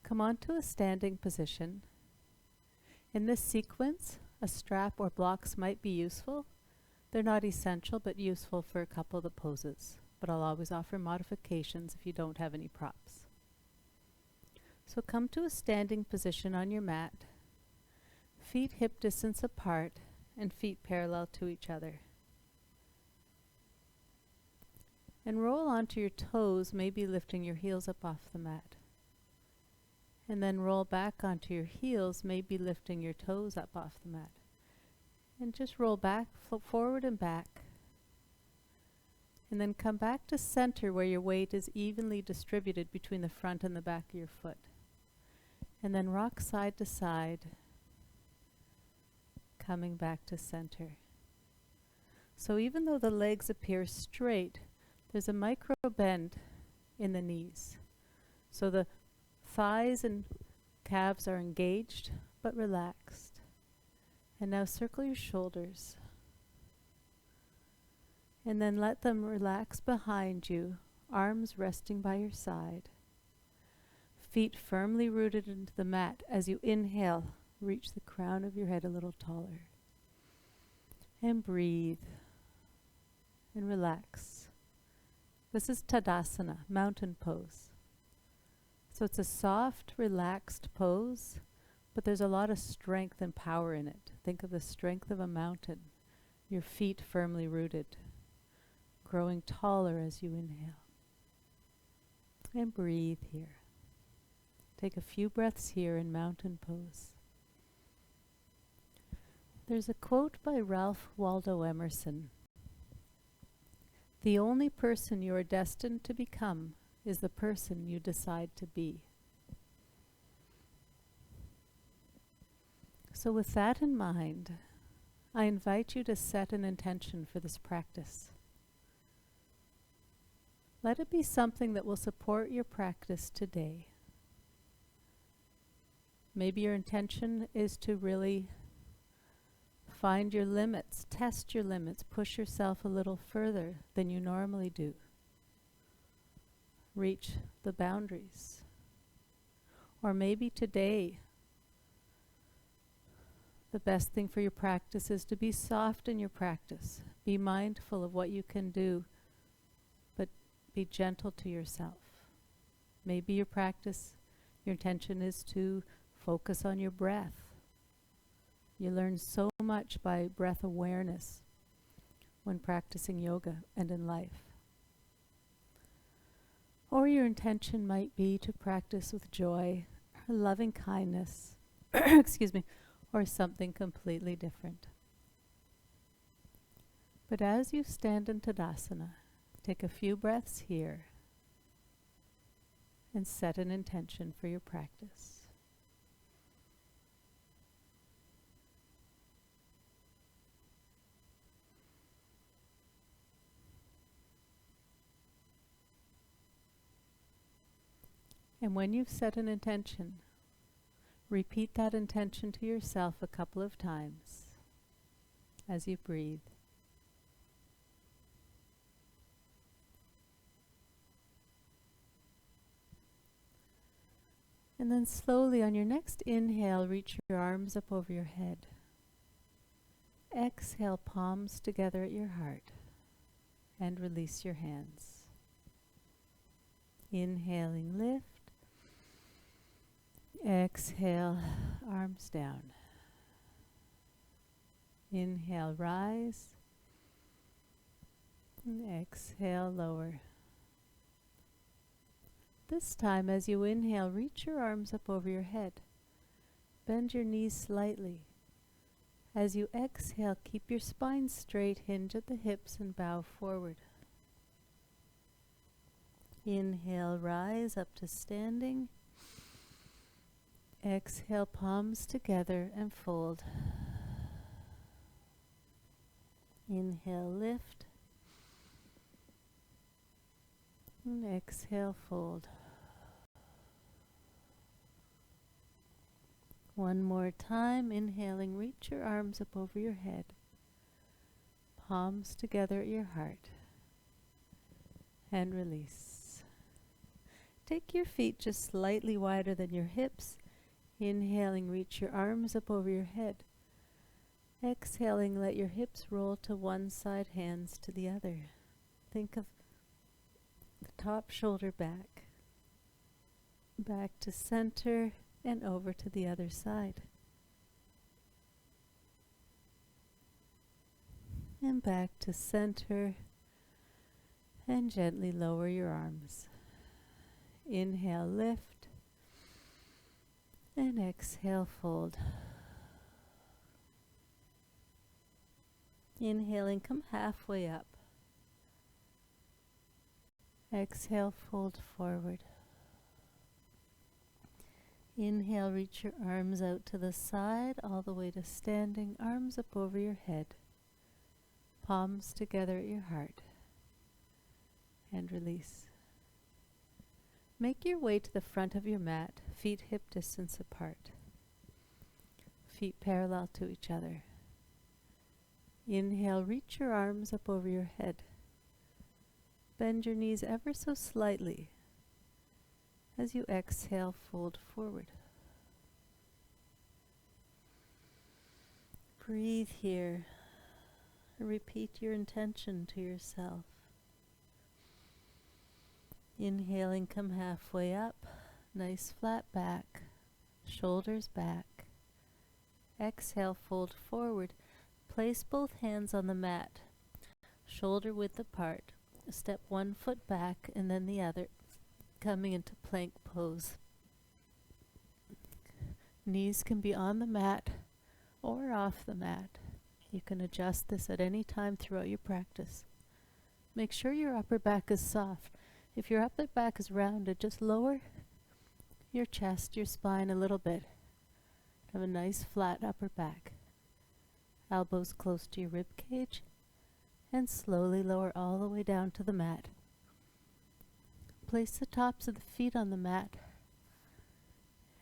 Come onto a standing position. In this sequence, a strap or blocks might be useful. They're not essential, but useful for a couple of the poses. But I'll always offer modifications if you don't have any props. So come to a standing position on your mat, feet hip distance apart and feet parallel to each other. And roll onto your toes, maybe lifting your heels up off the mat. And then roll back onto your heels, maybe lifting your toes up off the mat. And just roll back, forward and back. And then come back to center where your weight is evenly distributed between the front and the back of your foot. And then rock side to side, coming back to center. So even though the legs appear straight, there's a micro bend in the knees. So the thighs and calves are engaged but relaxed. And now circle your shoulders. And then let them relax behind you, arms resting by your side. Feet firmly rooted into the mat. As you inhale, reach the crown of your head a little taller. And breathe. And relax. This is Tadasana, mountain pose. So it's a soft, relaxed pose, but there's a lot of strength and power in it. Think of the strength of a mountain, your feet firmly rooted, growing taller as you inhale. And breathe here. Take a few breaths here in mountain pose. There's a quote by Ralph Waldo Emerson. The only person you are destined to become is the person you decide to be. So with that in mind, I invite you to set an intention for this practice. Let it be something that will support your practice today. Maybe your intention is to really find your limits, test your limits, push yourself a little further than you normally do. Reach the boundaries. Or maybe today, the best thing for your practice is to be soft in your practice. Be mindful of what you can do, but be gentle to yourself. Maybe your practice, your intention is to focus on your breath. You learn so much by breath awareness when practicing yoga and in life. Or your intention might be to practice with joy, or loving kindness, excuse me, or something completely different. But as you stand in Tadasana, take a few breaths here and set an intention for your practice. And when you've set an intention, repeat that intention to yourself a couple of times as you breathe. And then slowly on your next inhale, reach your arms up over your head. Exhale, palms together at your heart, and release your hands. Inhaling, lift. Exhale, arms down. Inhale, rise. And exhale, lower. This time, as you inhale, reach your arms up over your head. Bend your knees slightly. As you exhale, keep your spine straight, hinge at the hips, and bow forward. Inhale, rise up to standing. Exhale, palms together and fold. Inhale, lift. And exhale, fold. One more time, inhaling, reach your arms up over your head. Palms together at your heart. And release. Take your feet just slightly wider than your hips. Inhaling, reach your arms up over your head. Exhaling, let your hips roll to one side, hands to the other. Think of the top shoulder back. Back to center and over to the other side. And back to center and gently lower your arms. Inhale, lift, and exhale, fold. Inhaling, come halfway up. Exhale, fold forward. Inhale, reach your arms out to the side, all the way to standing, arms up over your head. Palms together at your heart. And release. Make your way to the front of your mat, feet hip distance apart. Feet parallel to each other. Inhale, reach your arms up over your head. Bend your knees ever so slightly. As you exhale, fold forward. Breathe here. Repeat your intention to yourself. Inhaling, come halfway up. Nice flat back. Shoulders back. Exhale, fold forward. Place both hands on the mat. Shoulder width apart. Step one foot back and then the other, coming into plank pose. Knees can be on the mat or off the mat. You can adjust this at any time throughout your practice. Make sure your upper back is soft. If your upper back is rounded, just lower your chest, your spine a little bit. Have a nice flat upper back. Elbows close to your rib cage, and slowly lower all the way down to the mat. Place the tops of the feet on the mat.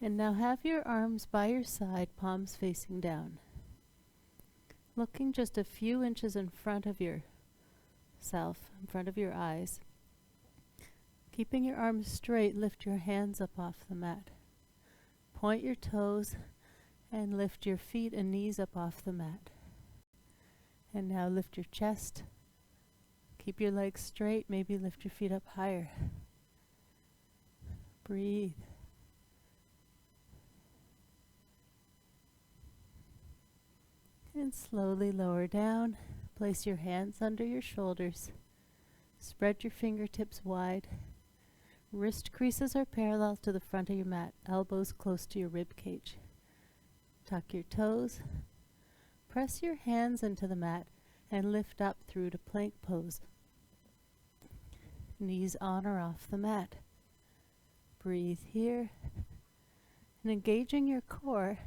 And now have your arms by your side, palms facing down. Looking just a few inches in front of yourself, in front of your eyes. Keeping your arms straight, lift your hands up off the mat. Point your toes and lift your feet and knees up off the mat. And now lift your chest. Keep your legs straight, maybe lift your feet up higher. Breathe. And slowly lower down. Place your hands under your shoulders. Spread your fingertips wide. Wrist creases are parallel to the front of your mat. Elbows close to your rib cage. Tuck your toes. Press your hands into the mat and lift up through to plank pose. Knees on or off the mat. Breathe here. And engaging your core,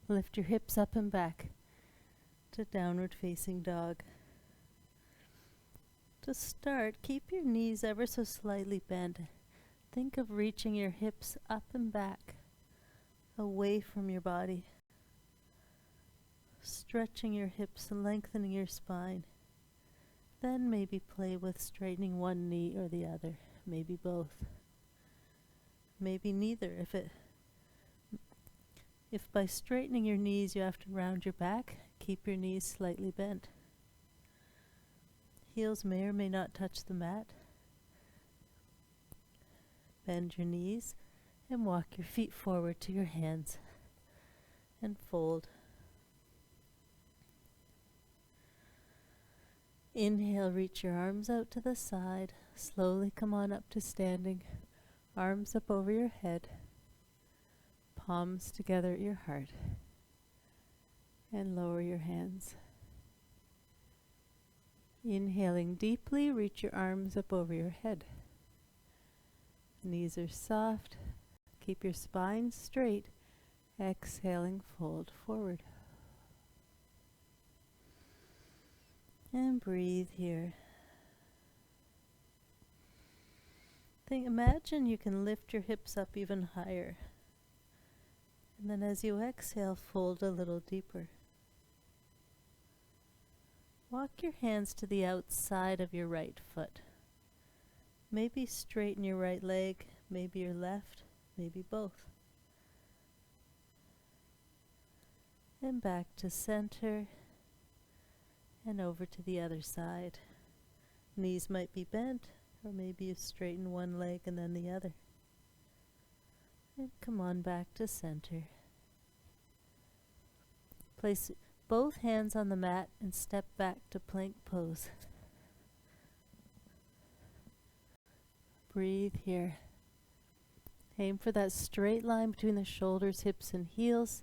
lift your hips up and back to downward facing dog. To start, keep your knees ever so slightly bent. Think of reaching your hips up and back, away from your body. Stretching your hips and lengthening your spine. Then maybe play with straightening one knee or the other, maybe both. Maybe neither. If by straightening your knees you have to round your back, keep your knees slightly bent. Heels may or may not touch the mat. Bend your knees and walk your feet forward to your hands and fold. Inhale, reach your arms out to the side. Slowly come on up to standing. Arms up over your head. Palms together at your heart. And lower your hands. Inhaling deeply, reach your arms up over your head. Knees are soft. Keep your spine straight. Exhaling, fold forward. And breathe here. Imagine you can lift your hips up even higher. And then as you exhale, fold a little deeper. Walk your hands to the outside of your right foot. Maybe straighten your right leg, maybe your left, maybe both. And back to center and over to the other side. Knees might be bent, or maybe you straighten one leg and then the other. And come on back to center. Place both hands on the mat and step back to plank pose. Breathe here. Aim for that straight line between the shoulders, hips, and heels,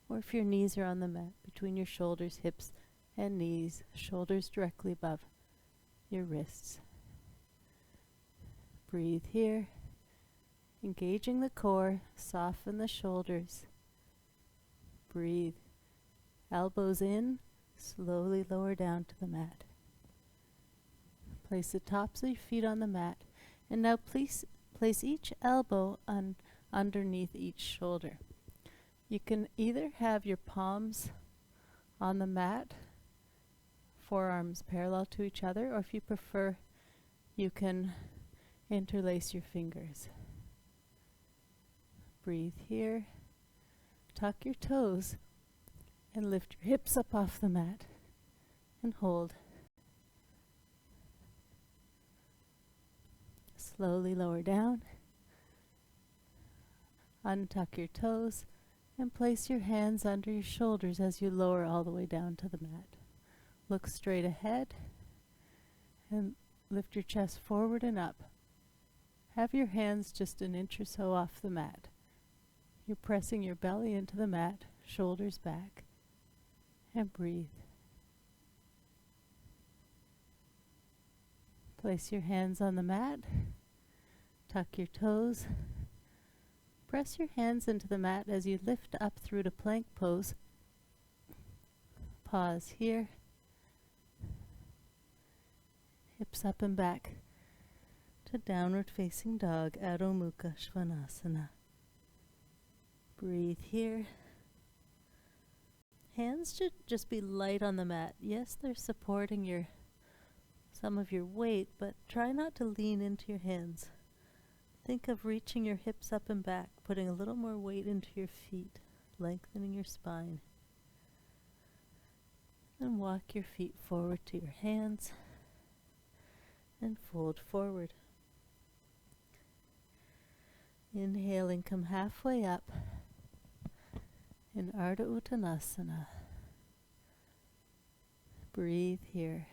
or if your knees are on the mat, between your shoulders, hips, and knees, shoulders directly above your wrists. Breathe here. Engaging the core, soften the shoulders. Breathe. Elbows in, slowly lower down to the mat. Place the tops of your feet on the mat, and now place each elbow underneath each shoulder. You can either have your palms on the mat, forearms parallel to each other, or if you prefer, you can interlace your fingers. Breathe here. Tuck your toes and lift your hips up off the mat and hold. Slowly lower down. Untuck your toes and place your hands under your shoulders as you lower all the way down to the mat. Look straight ahead and lift your chest forward and up. Have your hands just an inch or so off the mat. You're pressing your belly into the mat, shoulders back, and breathe. Place your hands on the mat, tuck your toes, press your hands into the mat as you lift up through to plank pose. Pause here, hips up and back to downward facing dog, Adho Mukha Svanasana. Breathe here. Hands should just be light on the mat. Yes, they're supporting some of your weight, but try not to lean into your hands. Think of reaching your hips up and back, putting a little more weight into your feet, lengthening your spine. And walk your feet forward to your hands and fold forward. Inhaling, come halfway up in Ardha Uttanasana. Breathe here.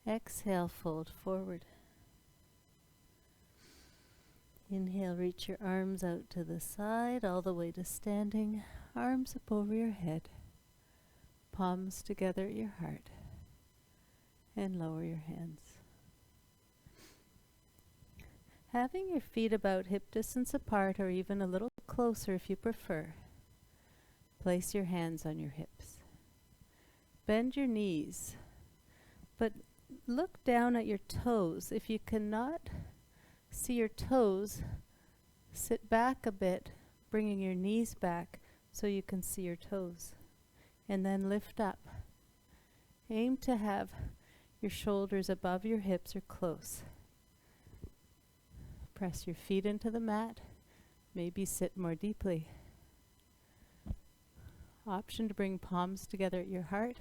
Exhale, fold forward. Inhale, reach your arms out to the side, all the way to standing, arms up over your head, palms together at your heart, and lower your hands. Having your feet about hip distance apart, or even a little closer if you prefer, place your hands on your hips. Bend your knees, but look down at your toes. If you cannot see your toes, sit back a bit, bringing your knees back so you can see your toes. And then lift up. Aim to have your shoulders above your hips or close. Press your feet into the mat. Maybe sit more deeply. Option to bring palms together at your heart,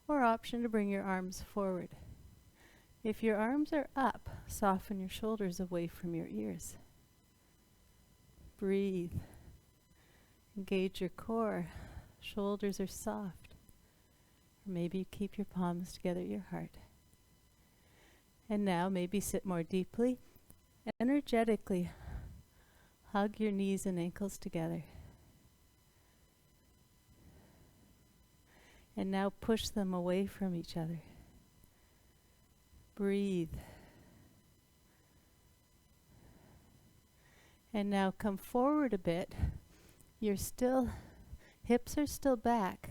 or option to bring your arms forward. If your arms are up, soften your shoulders away from your ears. Breathe. Engage your core. Shoulders are soft. Or maybe you keep your palms together at your heart. And now maybe sit more deeply. Energetically hug your knees and ankles together. And now push them away from each other. Breathe. And now come forward a bit. Hips are still back.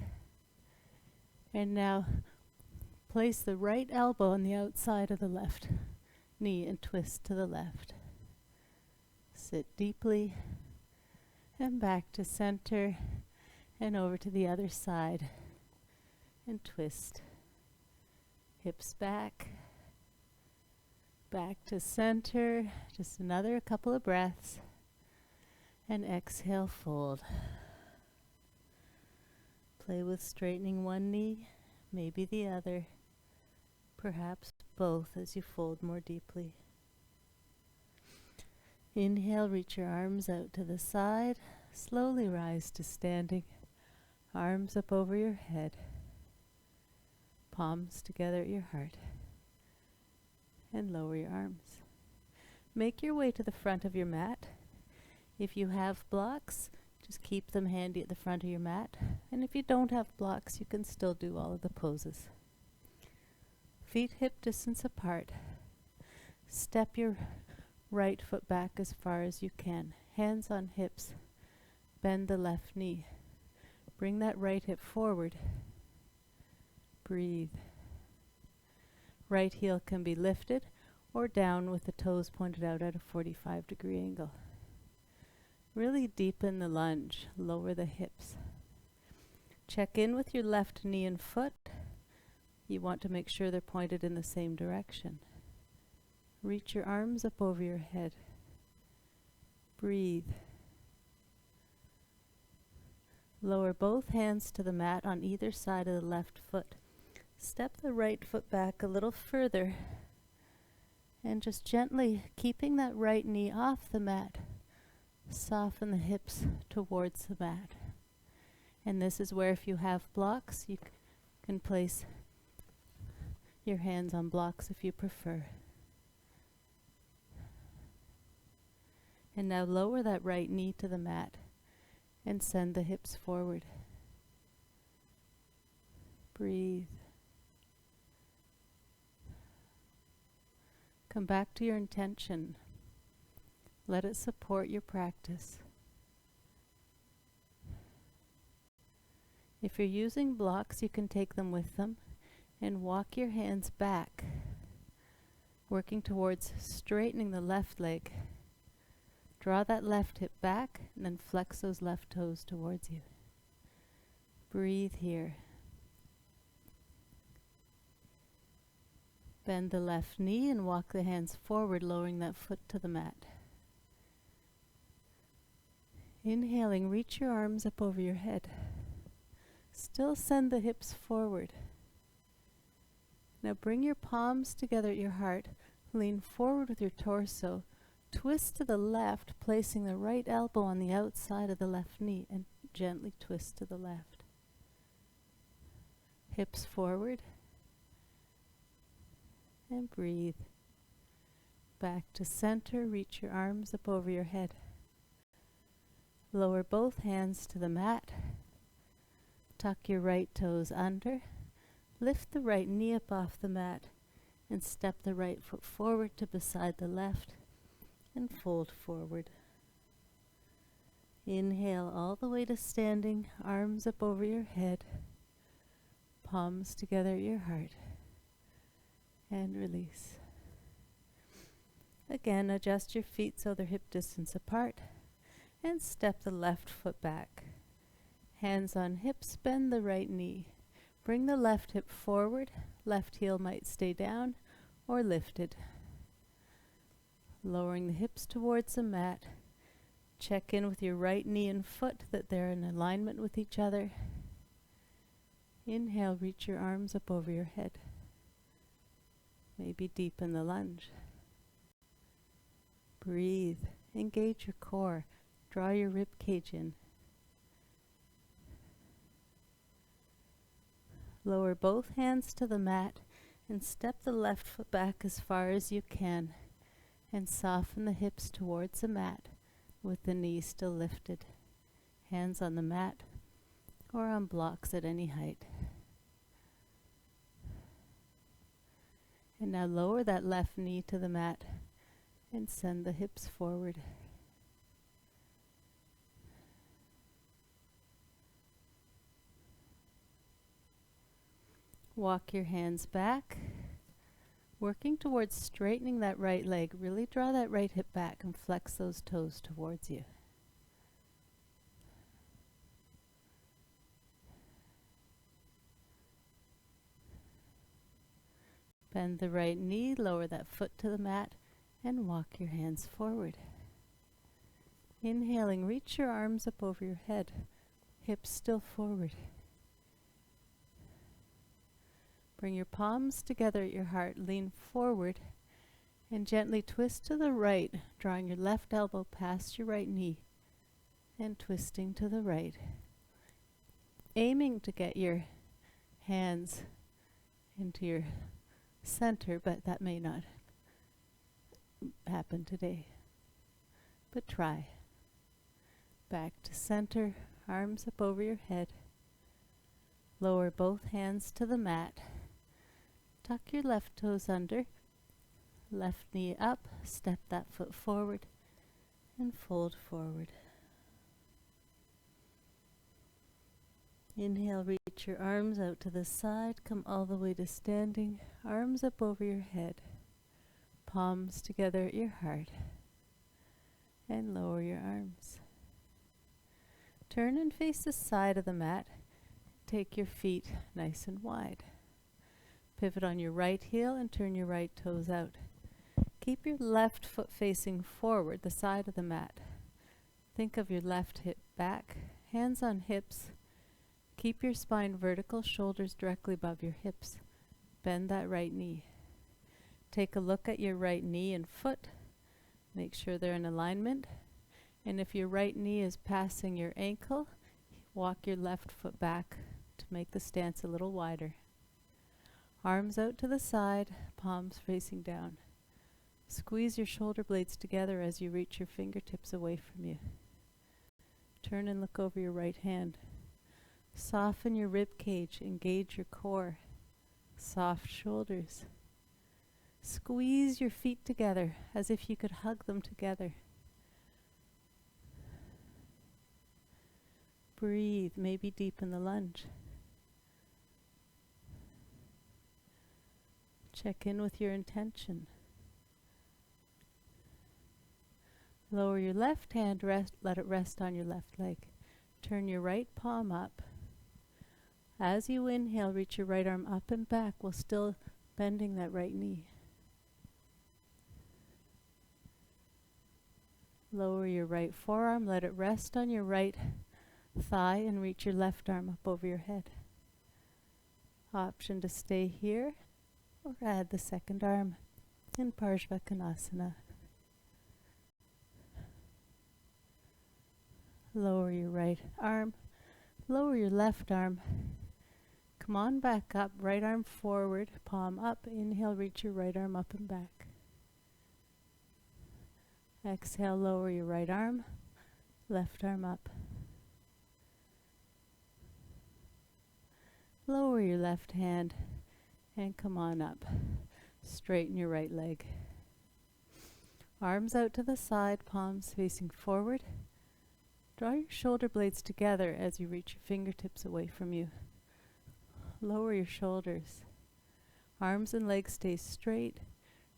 And now place the right elbow on the outside of the left knee and twist to the left. Sit deeply and back to center and over to the other side and twist. Hips back, Back to center, just another couple of breaths. And exhale, fold. Play with straightening one knee, maybe the other, perhaps both as you fold more deeply. Inhale, reach your arms out to the side. Slowly rise to standing. Arms up over your head. Palms together at your heart. And lower your arms. Make your way to the front of your mat. If you have blocks, just keep them handy at the front of your mat. And if you don't have blocks, you can still do all of the poses. Feet hip distance apart. Step your right foot back as far as you can. Hands on hips. Bend the left knee. Bring that right hip forward. Breathe. Right heel can be lifted or down with the toes pointed out at a 45-degree angle. Really deepen the lunge. Lower the hips. Check in with your left knee and foot. You want to make sure they're pointed in the same direction. Reach your arms up over your head. Breathe. Lower both hands to the mat on either side of the left foot. Step the right foot back a little further and just gently, keeping that right knee off the mat, soften the hips towards the mat. And this is where, if you have blocks, you can place your hands on blocks if you prefer. And now lower that right knee to the mat and send the hips forward. Breathe. Come back to your intention. Let it support your practice. If you're using blocks, you can take them with them and walk your hands back, working towards straightening the left leg. Draw that left hip back and then flex those left toes towards you. Breathe here. Bend the left knee and walk the hands forward, lowering that foot to the mat. Inhaling, reach your arms up over your head. Still send the hips forward. Now bring your palms together at your heart. Lean forward with your torso. Twist to the left, placing the right elbow on the outside of the left knee, and gently twist to the left. Hips forward. And breathe. Back to center. Reach your arms up over your head. Lower both hands to the mat. Tuck your right toes under. Lift the right knee up off the mat and step the right foot forward to beside the left and fold forward. Inhale all the way to standing, arms up over your head, palms together at your heart, and release. Again, adjust your feet so they're hip distance apart and step the left foot back. Hands on hips, bend the right knee. Bring the left hip forward. Left heel might stay down or lifted. Lowering the hips towards the mat. Check in with your right knee and foot that they're in alignment with each other. Inhale, reach your arms up over your head. Maybe deepen the lunge. Breathe. Engage your core. Draw your rib cage in. Lower both hands to the mat and step the left foot back as far as you can and soften the hips towards the mat with the knees still lifted. Hands on the mat or on blocks at any height. And now lower that left knee to the mat and send the hips forward. Walk your hands back, working towards straightening that right leg. Really draw that right hip back and flex those toes towards you. Bend the right knee, lower that foot to the mat, and walk your hands forward. Inhaling, reach your arms up over your head, hips still forward. Bring your palms together at your heart, lean forward, and gently twist to the right, drawing your left elbow past your right knee, and twisting to the right. Aiming to get your hands into your center, but that may not happen today. But try. Back to center, arms up over your head. Lower both hands to the mat. Tuck your left toes under. Left knee up, step that foot forward, and fold forward. Inhale, reach your arms out to the side, come all the way to standing, arms up over your head, palms together at your heart, and lower your arms. Turn and face the side of the mat. Take your feet nice and wide. Pivot on your right heel and turn your right toes out. Keep your left foot facing forward, the side of the mat. Think of your left hip back, hands on hips. Keep your spine vertical, shoulders directly above your hips. Bend that right knee. Take a look at your right knee and foot. Make sure they're in alignment. And if your right knee is passing your ankle, walk your left foot back to make the stance a little wider. Arms out to the side, palms facing down. Squeeze your shoulder blades together as you reach your fingertips away from you. Turn and look over your right hand. Soften your rib cage, engage your core. Soft shoulders. Squeeze your feet together as if you could hug them together. Breathe, maybe deepen the lunge. Check in with your intention. Lower your left hand, let it rest on your left leg. Turn your right palm up. As you inhale, reach your right arm up and back while still bending that right knee. Lower your right forearm, let it rest on your right thigh and reach your left arm up over your head. Option to stay here or add the second arm in Parshvakonasana. Lower your right arm, lower your left arm. Come on back up, right arm forward, palm up. Inhale, reach your right arm up and back. Exhale, lower your right arm, left arm up. Lower your left hand and come on up. Straighten your right leg. Arms out to the side, palms facing forward. Draw your shoulder blades together as you reach your fingertips away from you. Lower your shoulders. Arms and legs stay straight.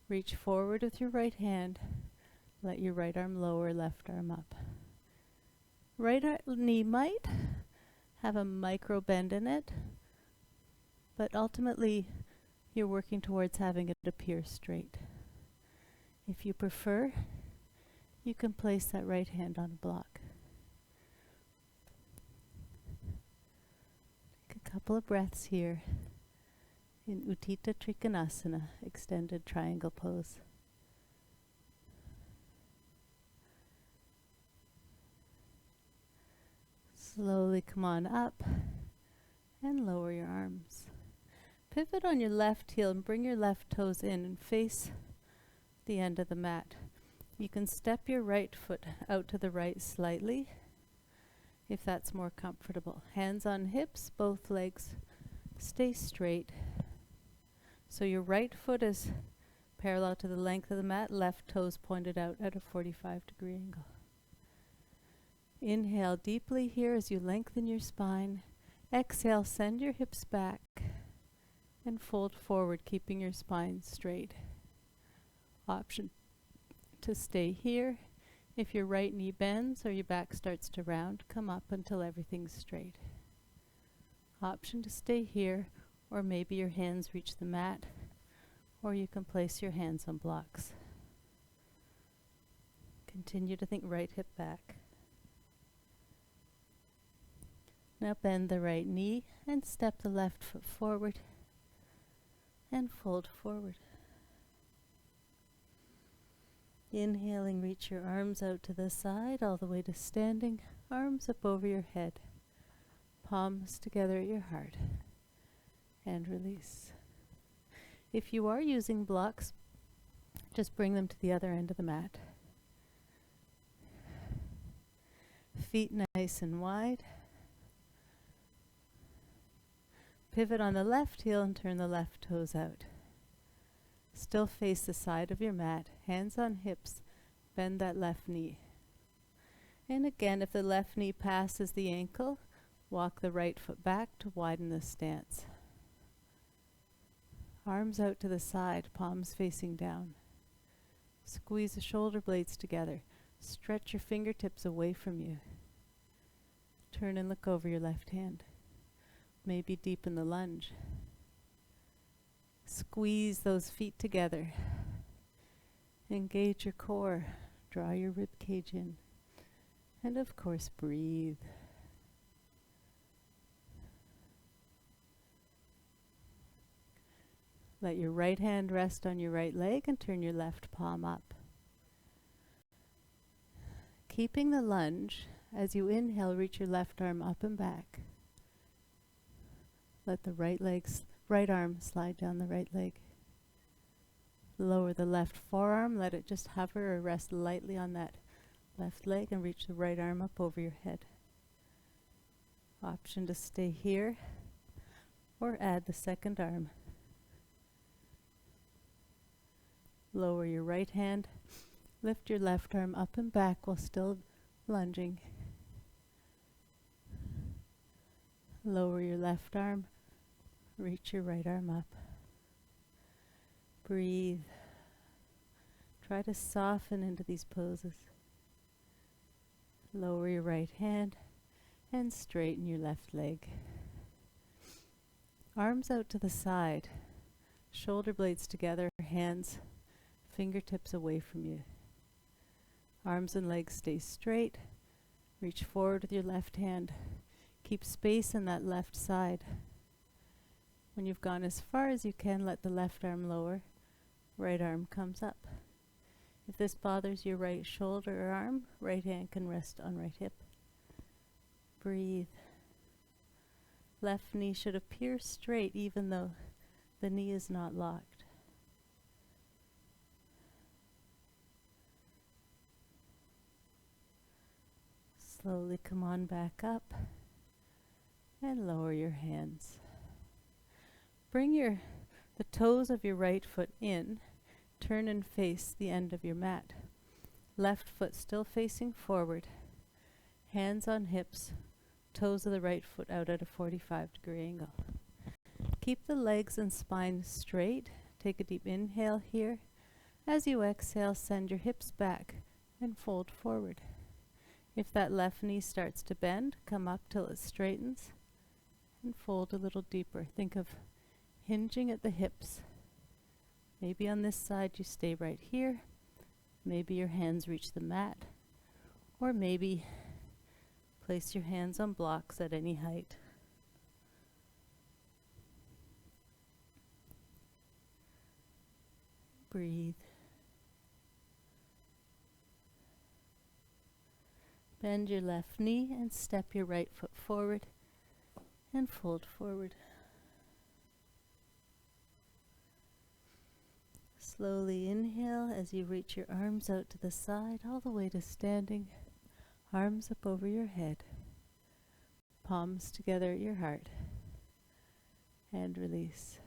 Reach forward with your right hand. Let your right arm lower, left arm up. Right knee might have a micro bend in it, but ultimately you're working towards having it appear straight. If you prefer, you can place that right hand on a block. Take a couple of breaths here in Utthita Trikonasana, extended triangle pose. Slowly come on up and lower your arms. Pivot on your left heel and bring your left toes in and face the end of the mat. You can step your right foot out to the right slightly if that's more comfortable. Hands on hips, both legs stay straight. So your right foot is parallel to the length of the mat, left toes pointed out at a 45-degree angle. Inhale deeply here as you lengthen your spine. Exhale, send your hips back and fold forward, keeping your spine straight. Option to stay here. If your right knee bends or your back starts to round, come up until everything's straight. Option to stay here, or maybe your hands reach the mat. or you can place your hands on blocks. Continue to think right hip back. Now bend the right knee and step the left foot forward and fold forward. Inhaling, reach your arms out to the side, all the way to standing, arms up over your head, palms together at your heart, and release. If you are using blocks, just bring them to the other end of the mat. Feet nice and wide. Pivot on the left heel and turn the left toes out. Still face the side of your mat, hands on hips, bend that left knee. And again, if the left knee passes the ankle, walk the right foot back to widen the stance. Arms out to the side, palms facing down. Squeeze the shoulder blades together. Stretch your fingertips away from you. Turn and look over your left hand. Maybe deepen the lunge. Squeeze those feet together. Engage your core. Draw your rib cage in. And of course, breathe. Let your right hand rest on your right leg and turn your left palm up. Keeping the lunge, as you inhale, reach your left arm up and back. Let the right arm slide down the right leg. Lower the left forearm, let it just hover or rest lightly on that left leg, and reach the right arm up over your head. Option to stay here or add the second arm. Lower your right hand, lift your left arm up and back while still lunging. Lower your left arm, reach your right arm up. Breathe. Try to soften into these poses. Lower your right hand and straighten your left leg. Arms out to the side, shoulder blades together, hands, fingertips away from you. Arms and legs stay straight. Reach forward with your left hand. Keep space in that left side. When you've gone as far as you can, let the left arm lower. Right arm comes up. If this bothers your right shoulder or arm, right hand can rest on right hip. Breathe. Left knee should appear straight even though the knee is not locked. Slowly come on back up and lower your hands. Bring the toes of your right foot in, turn and face the end of your mat. Left foot still facing forward, hands on hips, toes of the right foot out at a 45-degree angle. Keep the legs and spine straight. Take a deep inhale here. As you exhale, send your hips back and fold forward. If that left knee starts to bend, come up till it straightens and fold a little deeper. Think of hinging at the hips. Maybe on this side you stay right here. Maybe your hands reach the mat. Or maybe place your hands on blocks at any height. Breathe. Bend your left knee and step your right foot forward and fold forward. Slowly inhale as you reach your arms out to the side, all the way to standing, arms up over your head, palms together at your heart, and release.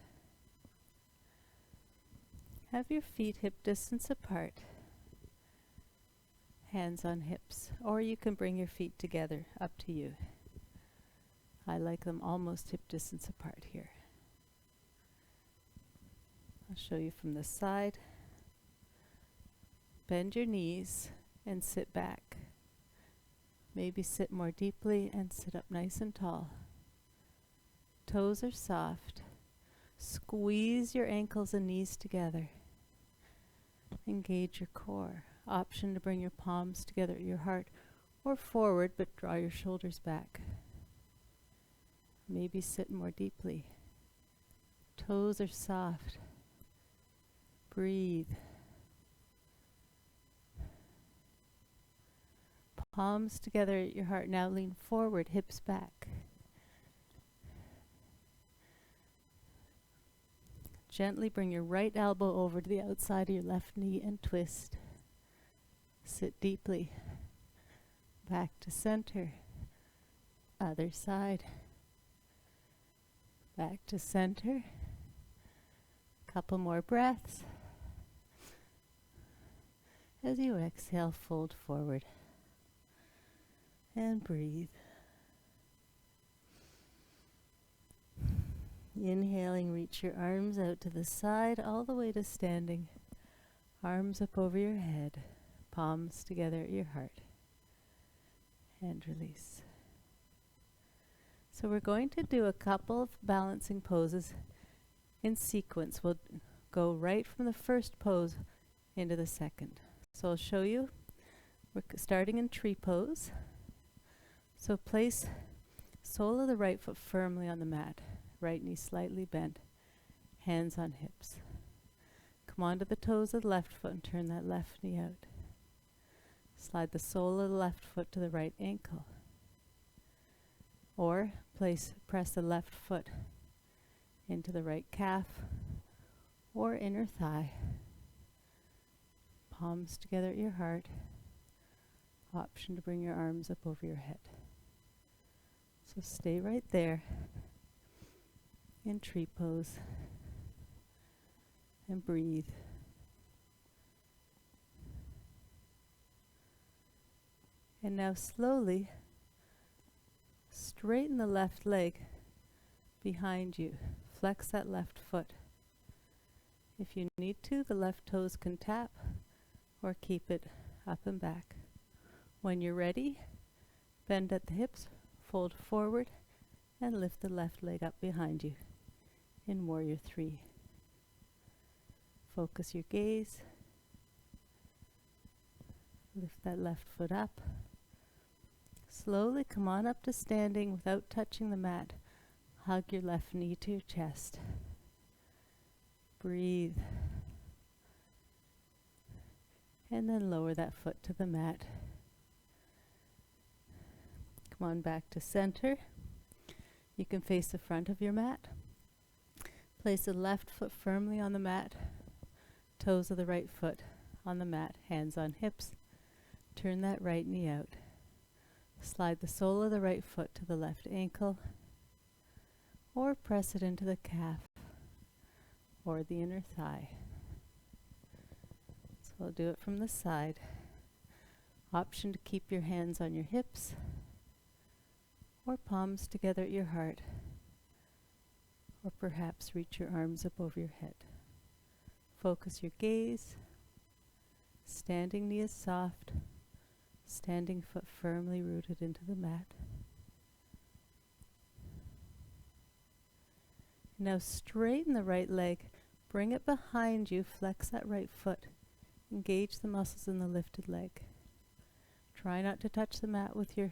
Have your feet hip distance apart, hands on hips, or you can bring your feet together, up to you. I like them almost hip distance apart here. I'll show you from the side. Bend your knees and sit back. Maybe sit more deeply and sit up nice and tall. Toes are soft. Squeeze your ankles and knees together. Engage your core. Option to bring your palms together at your heart or forward, but draw your shoulders back. Maybe sit more deeply. Toes are soft. Breathe. Palms together at your heart. Now lean forward, hips back. Gently bring your right elbow over to the outside of your left knee and twist. Sit deeply. Back to center. Other side. Back to center. Couple more breaths. As you exhale, fold forward. And breathe. Inhaling, reach your arms out to the side, all the way to standing. Arms up over your head, palms together at your heart. And release. So we're going to do a couple of balancing poses in sequence. We'll go right from the first pose into the second. So I'll show you. We're starting in tree pose. So place sole of the right foot firmly on the mat. Right knee slightly bent. Hands on hips. Come onto the toes of the left foot and turn that left knee out. Slide the sole of the left foot to the right ankle. Or press the left foot into the right calf or inner thigh. Palms together at your heart. Option to bring your arms up over your head. So stay right there in tree pose and breathe. And now slowly straighten the left leg behind you. Flex that left foot. If you need to, the left toes can tap or keep it up and back. When you're ready, bend at the hips, fold forward, and lift the left leg up behind you in Warrior 3. Focus your gaze. Lift that left foot up. Slowly come on up to standing without touching the mat. Hug your left knee to your chest. Breathe. And then lower that foot to the mat. Come on back to center. You can face the front of your mat. Place the left foot firmly on the mat. Toes of the right foot on the mat. Hands on hips. Turn that right knee out. Slide the sole of the right foot to the left ankle, or press it into the calf or the inner thigh. So I'll do it from the side. Option to keep your hands on your hips or palms together at your heart, or perhaps reach your arms up over your head. Focus your gaze. Standing knee is soft. Standing foot firmly rooted into the mat. Now straighten the right leg. Bring it behind you. Flex that right foot. Engage the muscles in the lifted leg. Try not to touch the mat with your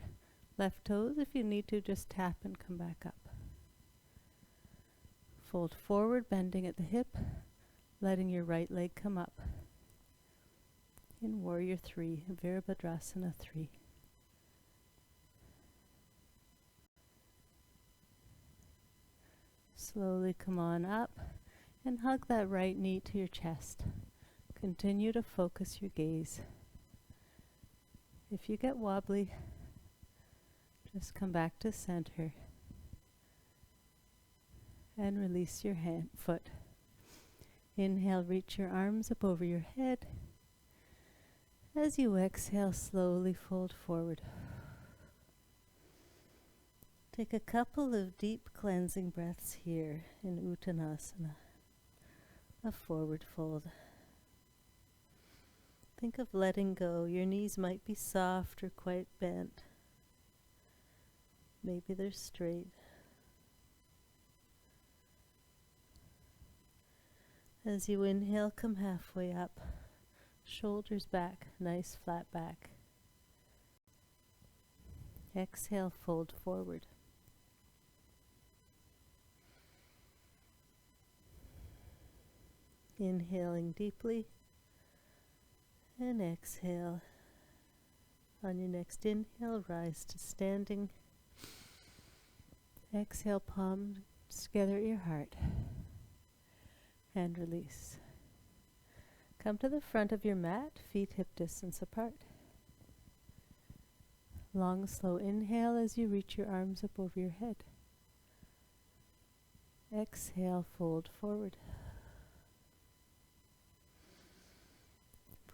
left toes. If you need to, just tap and come back up. Fold forward, bending at the hip, letting your right leg come up. In Warrior 3, Virabhadrasana 3. Slowly come on up and hug that right knee to your chest. Continue to focus your gaze. If you get wobbly, just come back to center and release your foot. Inhale, reach your arms up over your head. As you exhale, slowly fold forward. Take a couple of deep cleansing breaths here in Uttanasana, a forward fold. Think of letting go. Your knees might be soft or quite bent. Maybe they're straight. As you inhale, come halfway up. Shoulders back, nice flat back. Exhale, fold forward. Inhaling deeply and exhale. On your next inhale, rise to standing. Exhale, palms together at your heart and release. Come to the front of your mat, feet hip distance apart. Long, slow inhale as you reach your arms up over your head. Exhale, fold forward.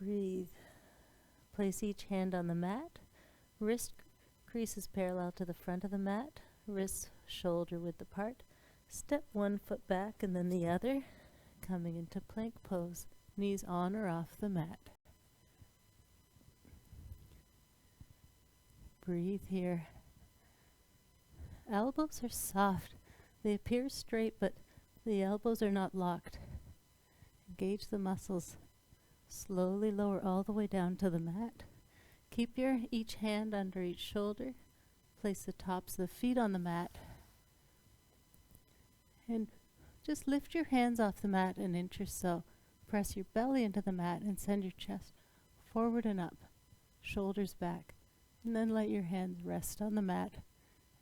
Breathe. Place each hand on the mat. Wrist creases parallel to the front of the mat. Wrists shoulder width apart. Step one foot back and then the other. Coming into plank pose. Knees on or off the mat. Breathe here. Elbows are soft. They appear straight, but the elbows are not locked. Engage the muscles. Slowly lower all the way down to the mat. Keep each hand under each shoulder. Place the tops of the feet on the mat. And just lift your hands off the mat an inch or so. Press your belly into the mat and send your chest forward and up. Shoulders back. And then let your hands rest on the mat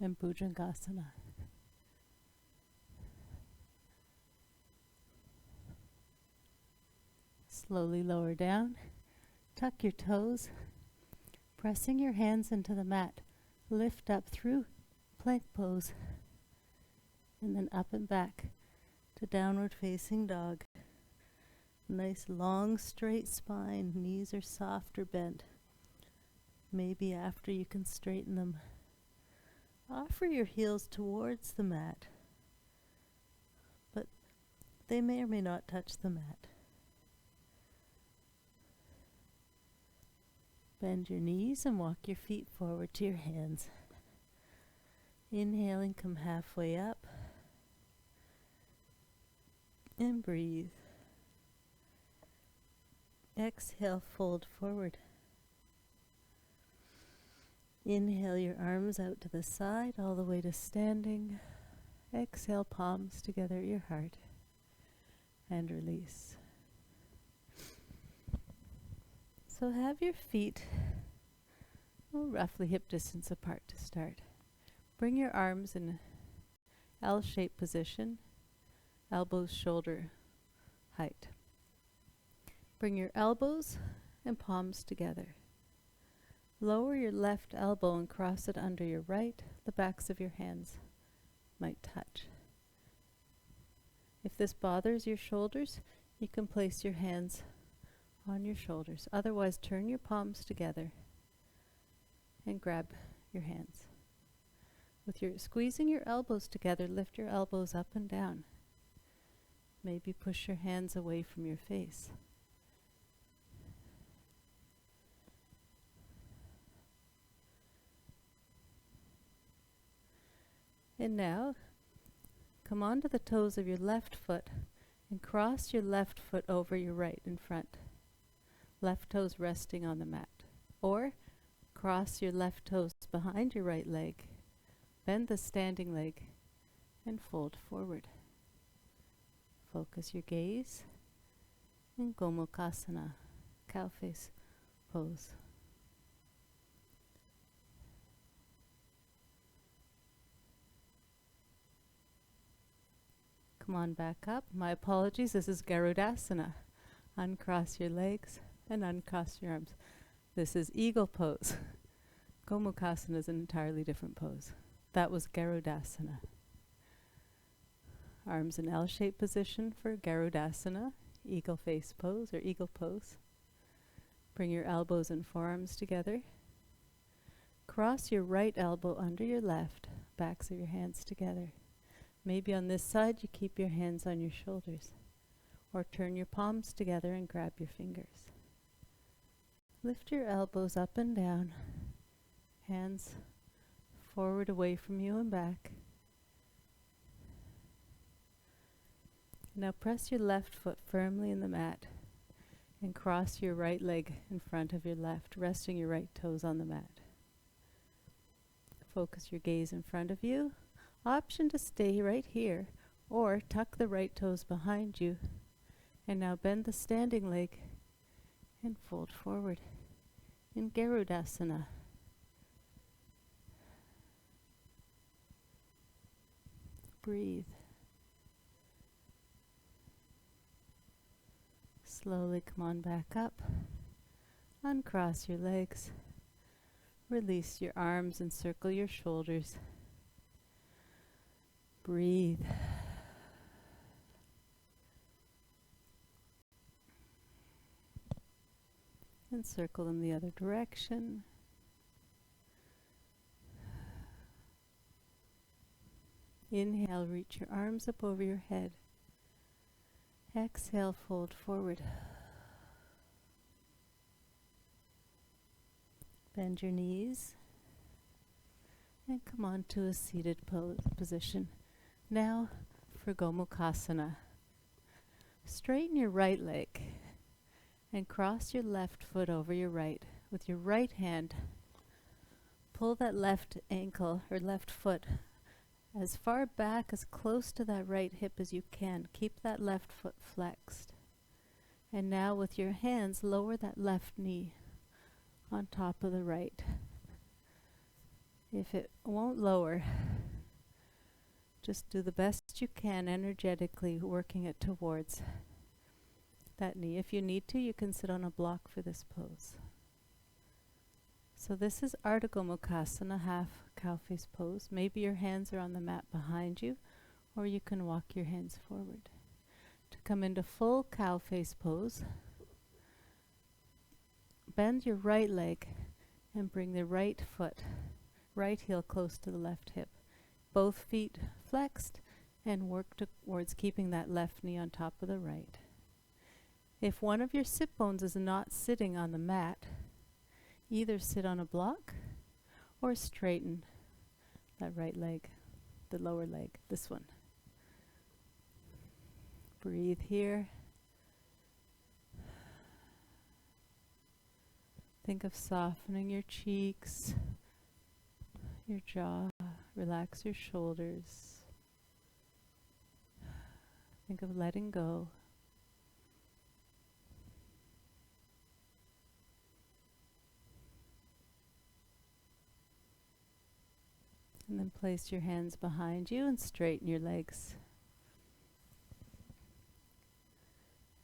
in Bhujangasana. Slowly lower down. Tuck your toes. Pressing your hands into the mat. Lift up through plank pose. And then up and back to downward facing dog. Nice long straight spine. Knees are soft or bent. Maybe after you can straighten them. Offer your heels towards the mat. But they may or may not touch the mat. Bend your knees and walk your feet forward to your hands. Inhaling, come halfway up. And breathe. Exhale, fold forward. Inhale your arms out to the side, all the way to standing. Exhale, palms together at your heart. And release. So have your feet roughly hip distance apart to start. Bring your arms in L-shaped position, elbows shoulder height. Bring your elbows and palms together. Lower your left elbow and cross it under your right. The backs of your hands might touch. If this bothers your shoulders, you can place your hands on your shoulders. Otherwise, turn your palms together and grab your hands. With your squeezing your elbows together, lift your elbows up and down. Maybe push your hands away from your face. And now, come onto the toes of your left foot and cross your left foot over your right in front. Left toes resting on the mat. Or cross your left toes behind your right leg. Bend the standing leg and fold forward. Focus your gaze in Gomukhasana, cow face pose. Come on back up. My apologies, this is Garudasana. Uncross your legs and uncross your arms. This is eagle pose. Gomukhasana is an entirely different pose. That was Garudasana. Arms in L-shaped position for Garudasana, eagle face pose or eagle pose. Bring your elbows and forearms together. Cross your right elbow under your left, backs of your hands together. Maybe on this side you keep your hands on your shoulders, or turn your palms together and grab your fingers. Lift your elbows up and down, hands forward away from you and back. Now press your left foot firmly in the mat and cross your right leg in front of your left, resting your right toes on the mat. Focus your gaze in front of you. Option to stay right here or tuck the right toes behind you. And now bend the standing leg and fold forward in Garudasana. Breathe. Slowly come on back up. Uncross your legs. Release your arms and circle your shoulders. Breathe. And circle them the other direction. Inhale, reach your arms up over your head. Exhale, fold forward. Bend your knees and come on to a seated position. Now for Gomukhasana. Straighten your right leg and cross your left foot over your right. With your right hand, pull that left ankle or left foot as far back, as close to that right hip as you can. Keep that left foot flexed. And now with your hands, lower that left knee on top of the right. If it won't lower, just do the best you can energetically, working it towards that knee. If you need to, you can sit on a block for this pose. So this is Ardha Gomukhasana, half cow face pose. Maybe your hands are on the mat behind you, or you can walk your hands forward. To come into full cow face pose, bend your right leg and bring the right foot, right heel close to the left hip. Both feet flexed, and work towards keeping that left knee on top of the right. If one of your sit bones is not sitting on the mat, either sit on a block or straighten that right leg, the lower leg, this one. Breathe here. Think of softening your cheeks, your jaw, relax your shoulders. Think of letting go. And then place your hands behind you and straighten your legs.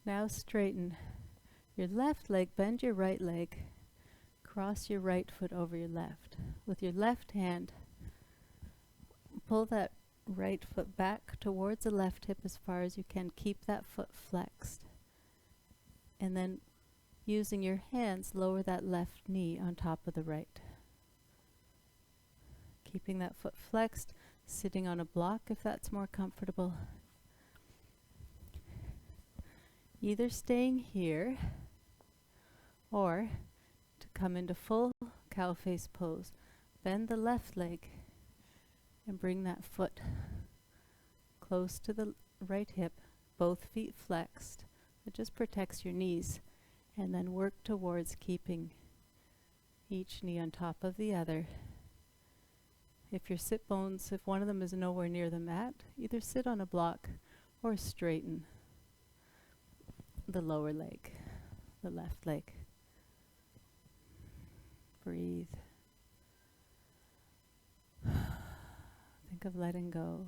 Now straighten your left leg, bend your right leg, cross your right foot over your left. With your left hand, pull that right foot back towards the left hip as far as you can. Keep that foot flexed. And then using your hands, lower that left knee on top of the right. Keeping that foot flexed, sitting on a block if that's more comfortable. Either staying here or to come into full cow face pose. Bend the left leg and bring that foot close to the right hip, both feet flexed. It just protects your knees. And then work towards keeping each knee on top of the other. If your sit bones, if one of them is nowhere near the mat, either sit on a block or straighten the lower leg, the left leg. Breathe. Think of letting go.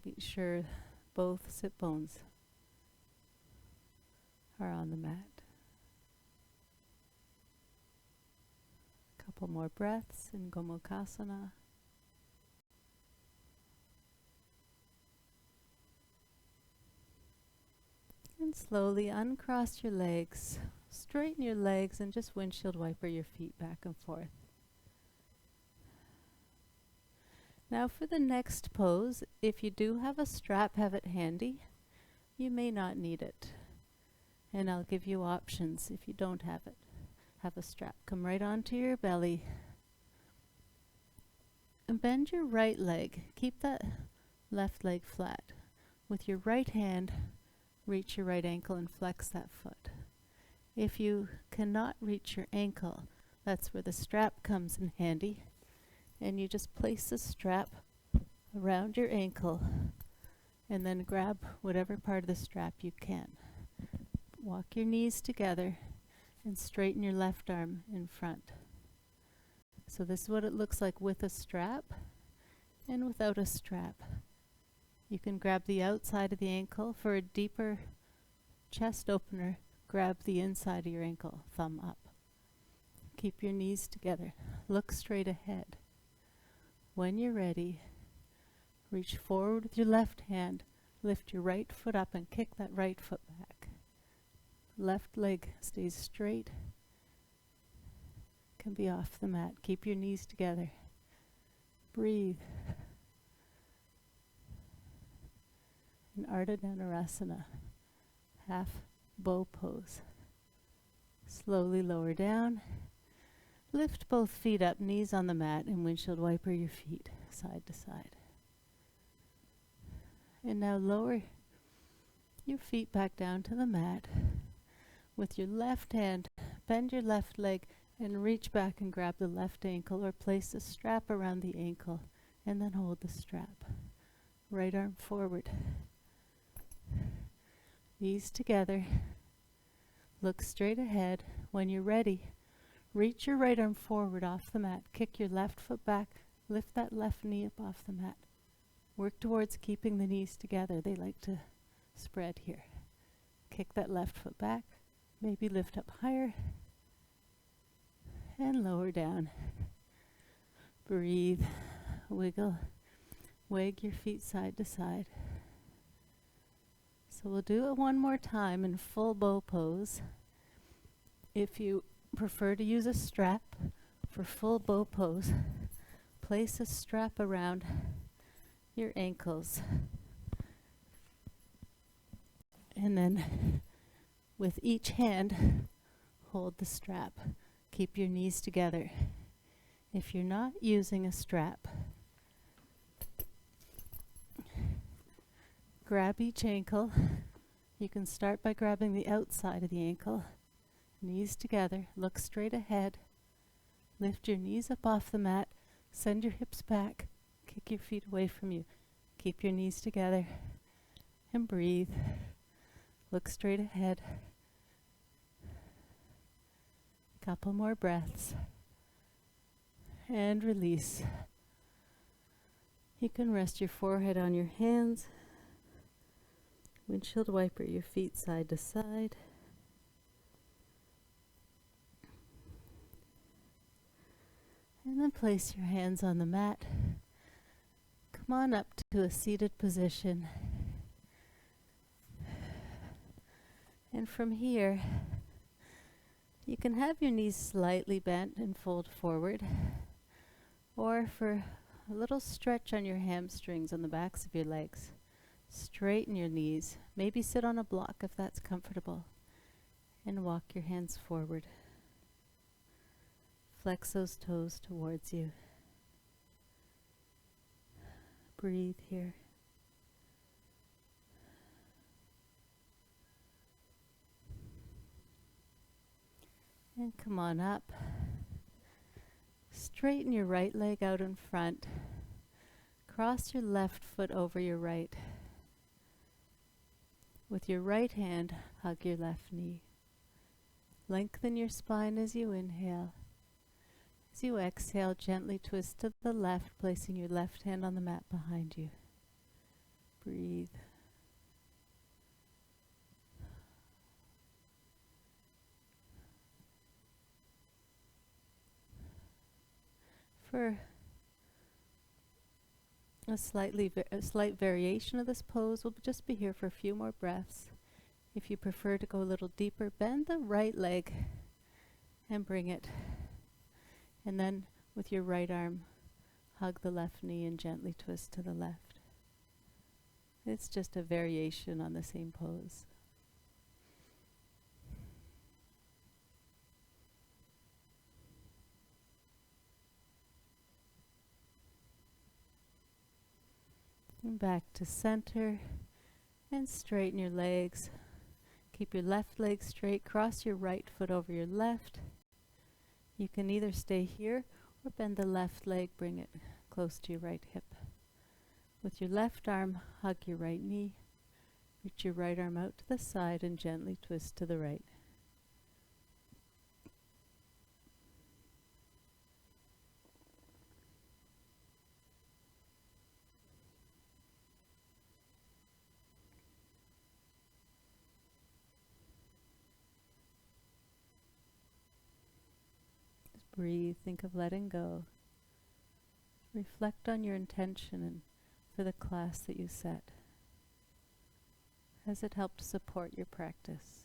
Be sure both sit bones are on the mat. Couple more breaths in Gomukhasana. And slowly uncross your legs, straighten your legs, and just windshield wiper your feet back and forth. Now for the next pose, if you do have a strap, have it handy. You may not need it. And I'll give you options if you don't have it. have a strap come right onto your belly. And bend your right leg. Keep that left leg flat. With your right hand, reach your right ankle and flex that foot. If you cannot reach your ankle, that's where the strap comes in handy. And you just place the strap around your ankle and then grab whatever part of the strap you can. Walk your knees together and straighten your left arm in front. So this is what it looks like with a strap and without a strap. You can grab the outside of the ankle. For a deeper chest opener, grab the inside of your ankle, thumb up. Keep your knees together. Look straight ahead. When you're ready, reach forward with your left hand, lift your right foot up and kick that right foot back. Left leg stays straight, can be off the mat. Keep your knees together. Breathe. In Ardha Dhanurasana, half bow pose. Slowly lower down. Lift both feet up, knees on the mat, and windshield wiper your feet side to side. And now lower your feet back down to the mat. With your left hand, bend your left leg and reach back and grab the left ankle or place a strap around the ankle and then hold the strap. Right arm forward. Knees together. Look straight ahead. When you're ready, reach your right arm forward off the mat. Kick your left foot back. Lift that left knee up off the mat. Work towards keeping the knees together. They like to spread here. Kick that left foot back. Maybe lift up higher. And lower down. Breathe. Wiggle. Wag your feet side to side. So we'll do it one more time in full bow pose. If you prefer to use a strap for full bow pose, place a strap around your ankles. And then with each hand, hold the strap. Keep your knees together. If you're not using a strap, grab each ankle. You can start by grabbing the outside of the ankle. Knees together. Look straight ahead. Lift your knees up off the mat. Send your hips back. Kick your feet away from you. Keep your knees together. And breathe. Look straight ahead. Couple more breaths. And release. You can rest your forehead on your hands. Windshield wiper your feet side to side. And then place your hands on the mat. Come on up to a seated position. And from here, you can have your knees slightly bent and fold forward, or for a little stretch on your hamstrings on the backs of your legs, straighten your knees. Maybe sit on a block if that's comfortable, and walk your hands forward. Flex those toes towards you. Breathe here. And come on up. Straighten your right leg out in front. Cross your left foot over your right. With your right hand, hug your left knee. Lengthen your spine as you inhale. As you exhale, gently twist to the left, placing your left hand on the mat behind you. Breathe. For a slight variation of this pose, we'll just be here for a few more breaths. If you prefer to go a little deeper, bend the right leg and bring it. And then with your right arm, hug the left knee and gently twist to the left. It's just a variation on the same pose. And back to center and straighten your legs. Keep your left leg straight, cross your right foot over your left. You can either stay here or bend the left leg, bring it close to your right hip. With your left arm, hug your right knee. Reach your right arm out to the side and gently twist to the right. Just breathe, think of letting go. Reflect on your intention and for the class that you set. Has it helped support your practice?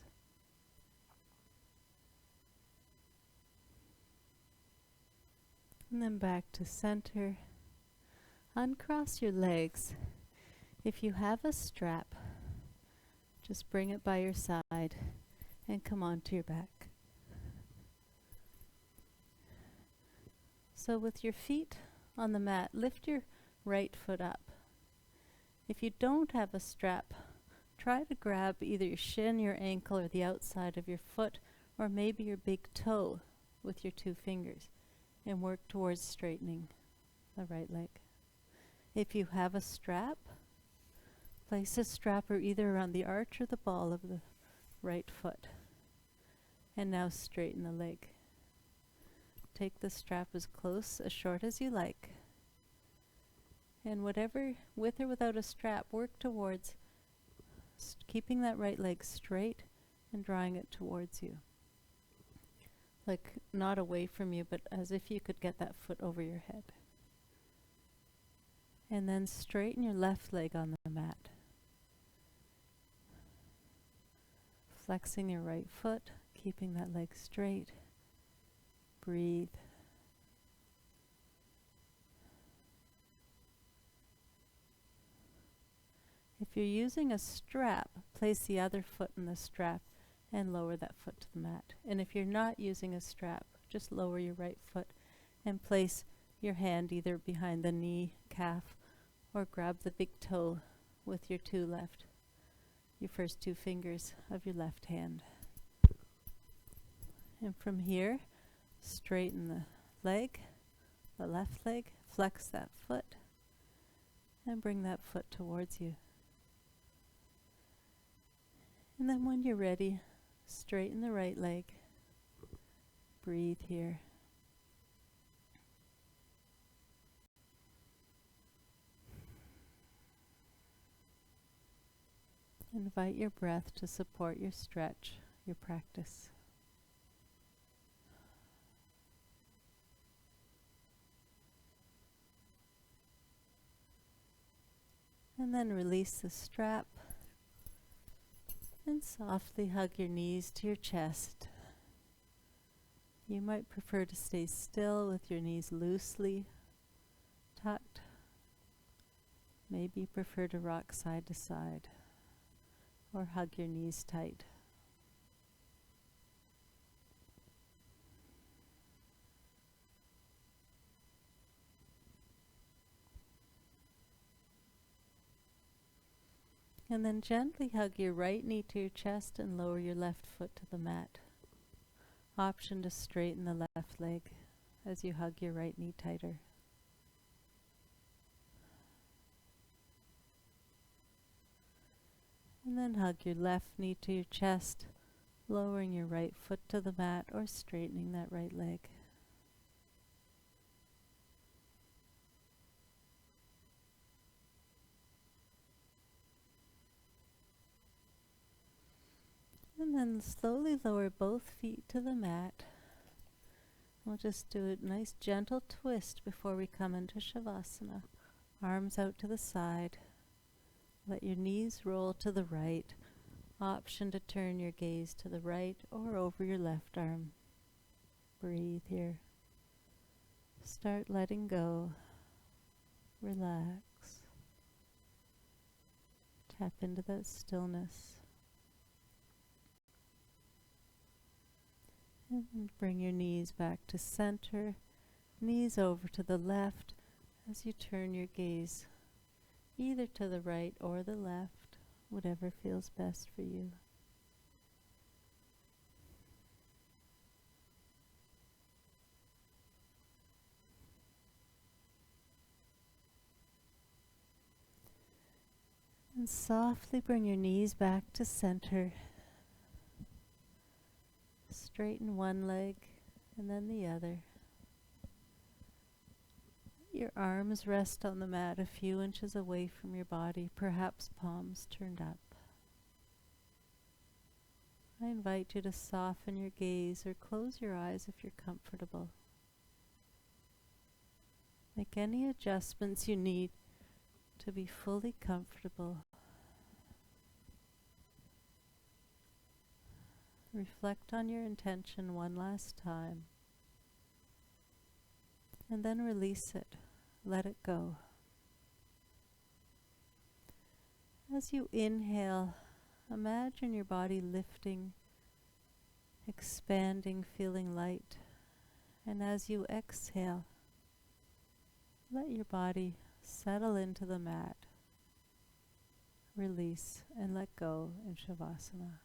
And then back to center. Uncross your legs. If you have a strap, just bring it by your side and come onto your back. So with your feet on the mat, lift your right foot up. If you don't have a strap, try to grab either your shin, your ankle, or the outside of your foot, or maybe your big toe with your 2 fingers, and work towards straightening the right leg. If you have a strap, place a strapper either around the arch or the ball of the right foot. And now straighten the leg. Take the strap as close, as short as you like. And whatever, with or without a strap, work towards keeping that right leg straight and drawing it towards you. Like not away from you, but as if you could get that foot over your head. And then straighten your left leg on the mat. Flexing your right foot, keeping that leg straight. Breathe. If you're using a strap, place the other foot in the strap and lower that foot to the mat. And if you're not using a strap, just lower your right foot and place your hand either behind the knee, calf, or grab the big toe with your your first 2 fingers of your left hand. And from here, straighten the left leg, flex that foot, and bring that foot towards you. And then when you're ready, straighten the right leg. Breathe here. Invite your breath to support your stretch, your practice. And then release the strap and softly hug your knees to your chest. You might prefer to stay still with your knees loosely tucked. Maybe you prefer to rock side to side or hug your knees tight. And then gently hug your right knee to your chest and lower your left foot to the mat. Option to straighten the left leg as you hug your right knee tighter. And then hug your left knee to your chest, lowering your right foot to the mat or straightening that right leg. And then slowly lower both feet to the mat. We'll just do a nice gentle twist before we come into Shavasana. Arms out to the side. Let your knees roll to the right. Option to turn your gaze to the right or over your left arm. Breathe here. Start letting go. Relax. Tap into that stillness. And bring your knees back to center. Knees over to the left as you turn your gaze either to the right or the left, whatever feels best for you. And softly bring your knees back to center. Straighten one leg and then the other. Your arms rest on the mat a few inches away from your body, perhaps palms turned up. I invite you to soften your gaze or close your eyes if you're comfortable. Make any adjustments you need to be fully comfortable. Reflect on your intention one last time, and then release it. Let it go. As you inhale, imagine your body lifting, expanding, feeling light. And as you exhale, let your body settle into the mat. Release and let go in Shavasana.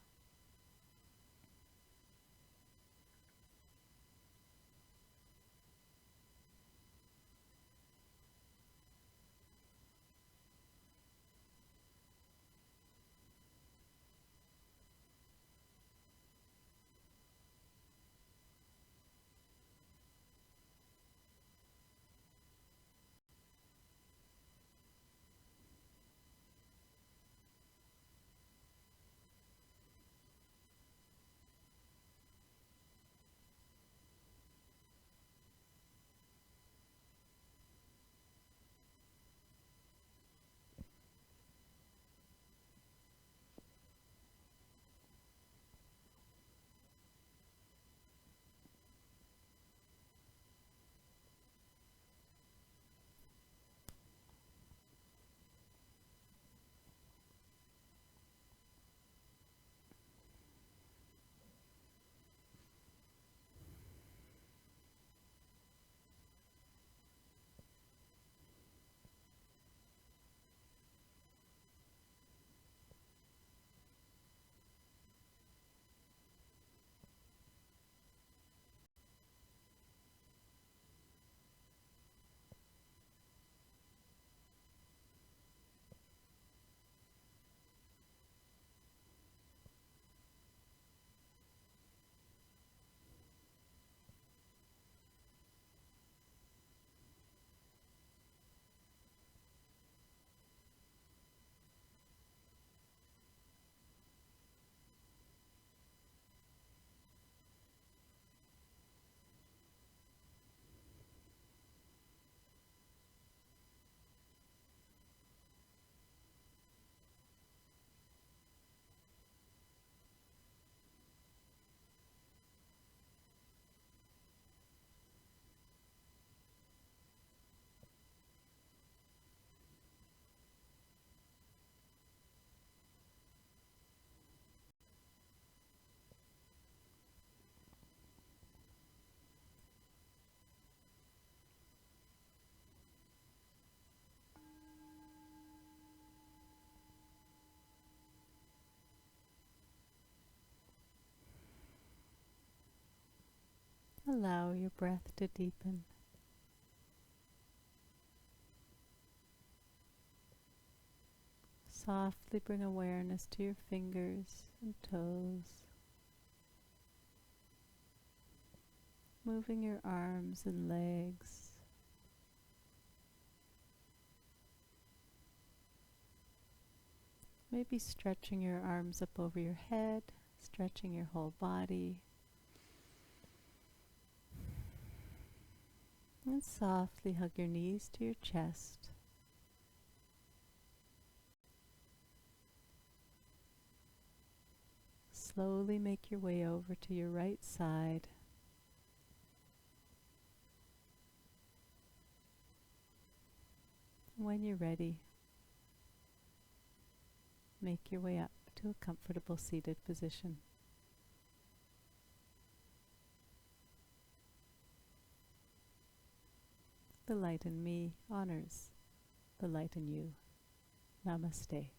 Allow your breath to deepen. Softly bring awareness to your fingers and toes, moving your arms and legs. Maybe stretching your arms up over your head, stretching your whole body. And softly hug your knees to your chest. Slowly make your way over to your right side. When you're ready, make your way up to a comfortable seated position. The light in me honors the light in you. Namaste.